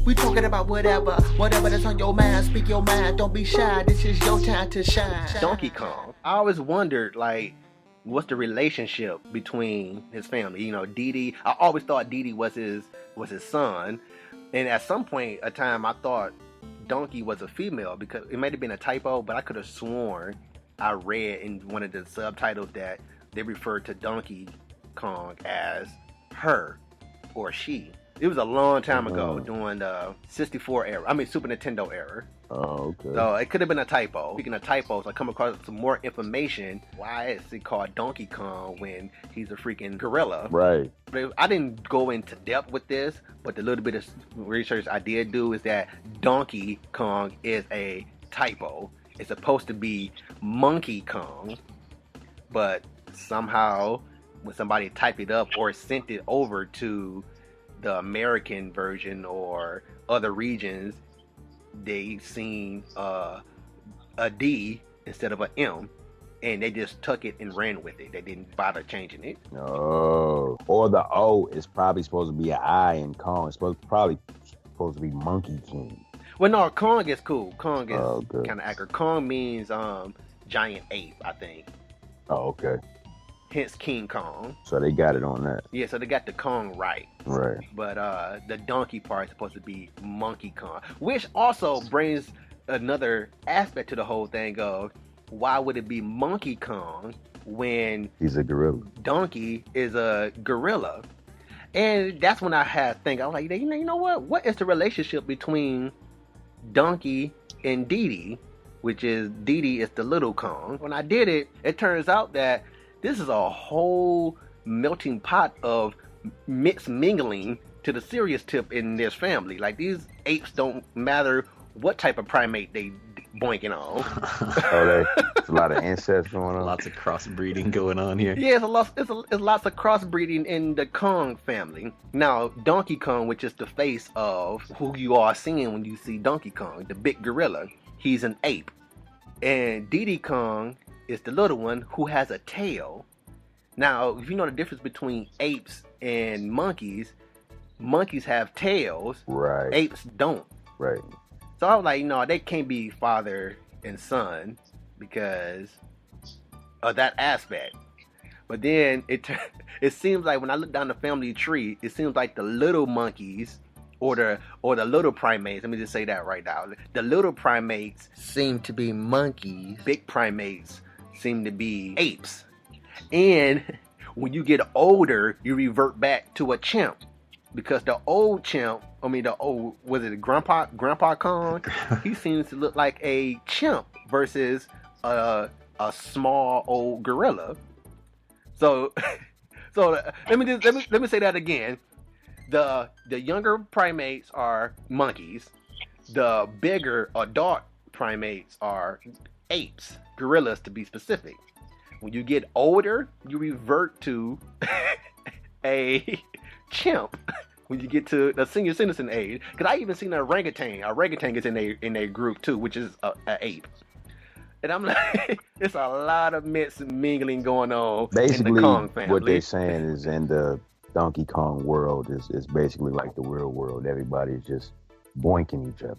We talking about whatever that's on your mind. Speak your mind, don't be shy. This is your time to shine. Donkey Kong. I always wondered, like, what's the relationship between his family? You know, Dee Dee. I always thought Dee Dee was his son, and at some point, a time, I thought Donkey was a female because it might have been a typo, but I could have sworn I read in one of the subtitles that they referred to Donkey Kong as her or she. It was a long time ago during the 64 era. I mean, Super Nintendo era. Oh, okay. So it could have been a typo. Speaking of typos, I come across some more information. Why is it called Donkey Kong when he's a freaking gorilla? Right. I didn't go into depth with this, but the little bit of research I did do is that Donkey Kong is a typo. It's supposed to be Monkey Kong, but somehow when somebody typed it up or sent it over to the American version or other regions, they seen a D instead of an M, and they just took it and ran with it. They didn't bother changing it. Oh, or the O is probably supposed to be an I in Kong. It's probably supposed to be Monkey King. Well, no, Kong is cool. Kong is kind of accurate. Kong means giant ape, I think. Oh, okay. Hence King Kong. So they got it on that. Yeah, so they got the Kong right. Right. But the donkey part is supposed to be Monkey Kong, which also brings another aspect to the whole thing of why would it be Monkey Kong when he's a gorilla? Donkey is a gorilla. And that's when I had to think, I was like, you know what? What is the relationship between Donkey and Dee Dee, which is Dee Dee is the little Kong. When I did it, it turns out that this is a whole melting pot of mixed mingling to the serious tip in this family. Like, these apes don't matter what type of primate they boinking on. There's a lot of incest going on. Lots of crossbreeding going on here. Yeah, it's lots of crossbreeding in the Kong family. Now, Donkey Kong, which is the face of who you are seeing when you see Donkey Kong, the big gorilla, he's an ape. And Dee Dee Kong is the little one who has a tail. Now, if you know the difference between apes and monkeys have tails. Right. Apes don't. Right. So I was like, no, they can't be father and son because of that aspect. But then it seems like when I look down the family tree, it seems like the little monkeys or the little primates, let me just say that right now. The little primates seem to be monkeys. Big primates seem to be apes. And when you get older, you revert back to a chimp. Because the old chimp, was it Grandpa Kong? He seems to look like a chimp versus a small old gorilla. So let me say that again. The younger primates are monkeys. The bigger adult primates are apes, gorillas to be specific. When you get older, you revert to a chimp. When you get to the senior citizen age, because I even seen an orangutan. Orangutan is in a group too, which is an ape. And I'm like, it's a lot of mingling going on. Basically, in the Kong family. What they're saying is in the Donkey Kong world is basically like the real world. Everybody's just boinking each other.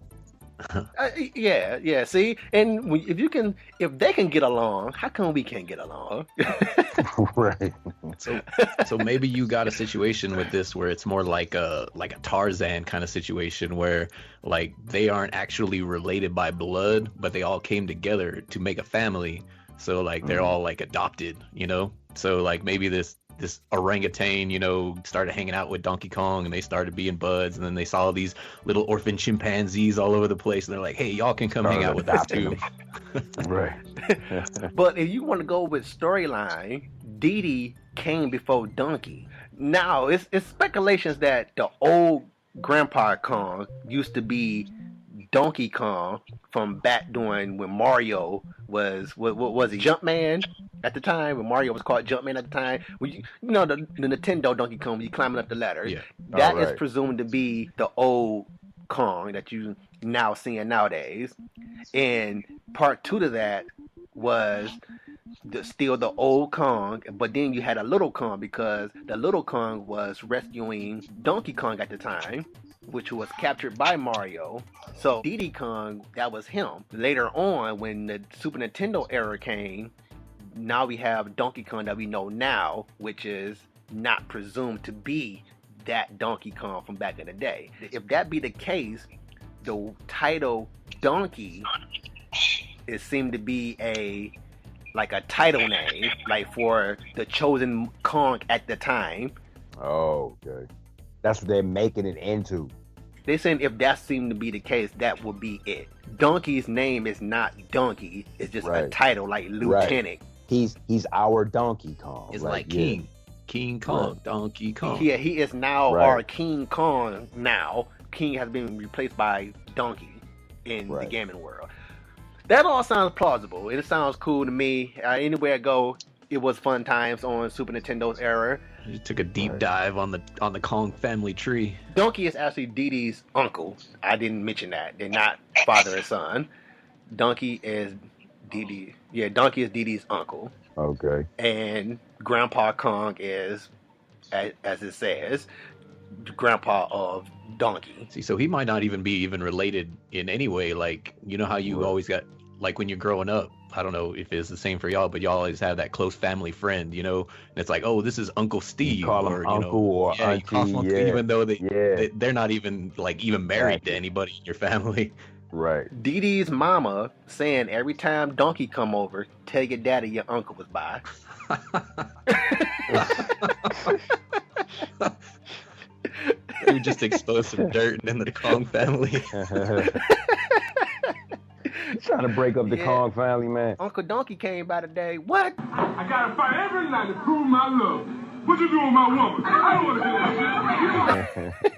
Yeah. See, and if they can get along, how come we can't get along? Right. So maybe you got a situation with this where it's more like a Tarzan kind of situation where like they aren't actually related by blood, but they all came together to make a family. So like they're all like adopted, you know. So like maybe this orangutan, you know, started hanging out with Donkey Kong and they started being buds, and then they saw these little orphan chimpanzees all over the place and they're like, hey, y'all can come hang out with us too. Right. But if you want to go with storyline, Dee Dee came before Donkey. Now it's speculations that the old Grandpa Kong used to be Donkey Kong from back during when Mario was he Jumpman at the time, when Mario was called Jumpman at the time. You know the Nintendo Donkey Kong, when you climbing up the ladder. Yeah. That is presumed to be the old Kong that you now seeing nowadays. And part 2 to that was still the old Kong, but then you had a little Kong because the little Kong was rescuing Donkey Kong at the time. which was captured by Mario. So Diddy Kong, that was him. Later on, when the Super Nintendo era came, now we have Donkey Kong that we know now, which is not presumed to be that Donkey Kong from back in the day. If that be the case, the title Donkey, it seemed to be a title name, like for the chosen Kong at the time. Oh, okay. That's what they're making it into. They saying if that seemed to be the case, that would be it. Donkey's name is not Donkey. It's just a title, like Lieutenant. He's our Donkey Kong. It's like King. King Kong, Donkey Kong. Yeah, he is now our King Kong now. King has been replaced by Donkey in the gaming world. That all sounds plausible. It sounds cool to me. Anywhere I go, it was fun times on Super Nintendo's era. You took a deep dive on the Kong family tree. Donkey is actually Dee Dee's uncle. I didn't mention that. They're not father and son. Donkey is Dee Dee. Yeah, Donkey is Dee Dee's uncle. Okay. And Grandpa Kong is, as it says, Grandpa of Donkey. See, so he might not even be related in any way. Like, you know how you always got, like when you're growing up, I don't know if it's the same for y'all, but y'all always have that close family friend, you know, and it's like, oh, this is Uncle Steve, you call him Uncle or Auntie, you call him Uncle, even though they're not even married to anybody in your family. Right. Dee Dee's mama saying every time Donkey come over, tell your daddy your uncle was by. You just exposed some dirt in the Kong family. Trying to break up the Kong family, man. Uncle Donkey came by today. What? I gotta fight every night to prove my love. What you doing with my woman? I don't want to do that shit.